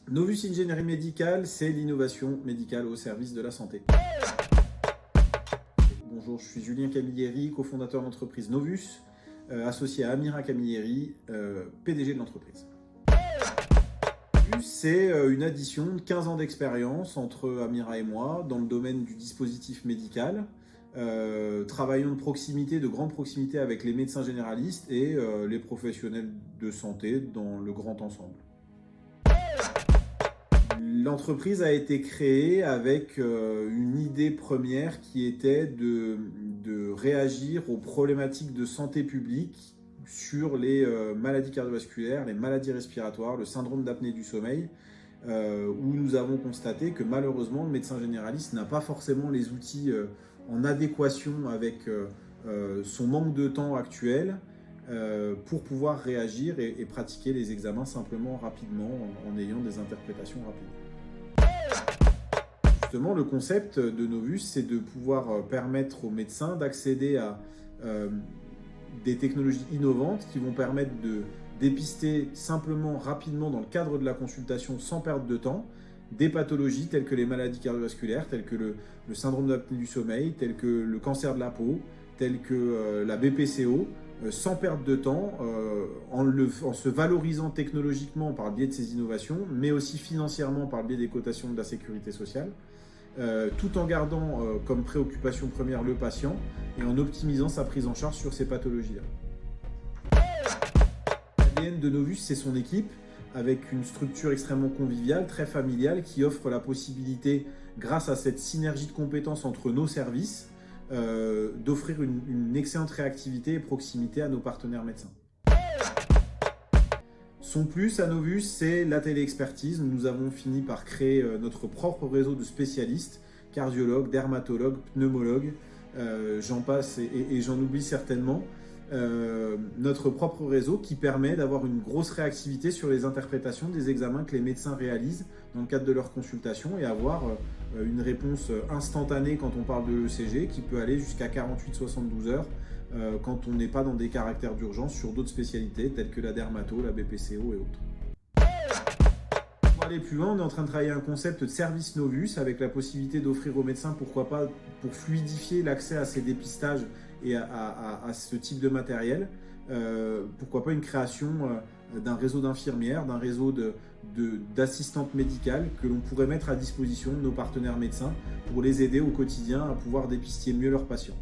Novus Ingénierie Médicale, c'est l'innovation médicale au service de la santé. Bonjour, je suis Julien Camilleri, cofondateur de l'entreprise Novus, associé à Amira Camilleri, PDG de l'entreprise. Novus, c'est une addition de 15 ans d'expérience entre Amira et moi dans le domaine du dispositif médical. Travaillons de proximité, de grande proximité avec les médecins généralistes et les professionnels de santé dans le grand ensemble. L'entreprise a été créée avec une idée première qui était de réagir aux problématiques de santé publique sur les maladies cardiovasculaires, les maladies respiratoires, le syndrome d'apnée du sommeil, où nous avons constaté que malheureusement le médecin généraliste n'a pas forcément les outils en adéquation avec son manque de temps actuel pour pouvoir réagir et pratiquer les examens simplement rapidement en ayant des interprétations rapides. Justement, le concept de Novus, c'est de pouvoir permettre aux médecins d'accéder à des technologies innovantes qui vont permettre de dépister simplement, rapidement, dans le cadre de la consultation, sans perte de temps, des pathologies telles que les maladies cardiovasculaires, telles que le syndrome d'apnée du sommeil, telles que le cancer de la peau, telles que la BPCO, sans perte de temps, en se valorisant technologiquement par le biais de ces innovations, mais aussi financièrement par le biais des cotations de la sécurité sociale, tout en gardant comme préoccupation première le patient et en optimisant sa prise en charge sur ces pathologies-là. L'ADN de Novus, c'est son équipe, avec une structure extrêmement conviviale, très familiale, qui offre la possibilité, grâce à cette synergie de compétences entre nos services, d'offrir une excellente réactivité et proximité à nos partenaires médecins. Son plus à Novus, c'est la téléexpertise. Nous avons fini par créer notre propre réseau de spécialistes, cardiologues, dermatologues, pneumologues, j'en passe et j'en oublie certainement. Notre propre réseau qui permet d'avoir une grosse réactivité sur les interprétations des examens que les médecins réalisent dans le cadre de leur consultation et avoir une réponse instantanée quand on parle de l'ECG qui peut aller jusqu'à 48-72 heures quand on n'est pas dans des caractères d'urgence sur d'autres spécialités telles que la dermato, la BPCO et autres. Pour aller plus loin, on est en train de travailler un concept de service Novus avec la possibilité d'offrir aux médecins, pourquoi pas, pour fluidifier l'accès à ces dépistages et à ce type de matériel, pourquoi pas une création d'un réseau d'infirmières, d'un réseau d'assistantes médicales que l'on pourrait mettre à disposition de nos partenaires médecins pour les aider au quotidien à pouvoir dépister mieux leurs patients.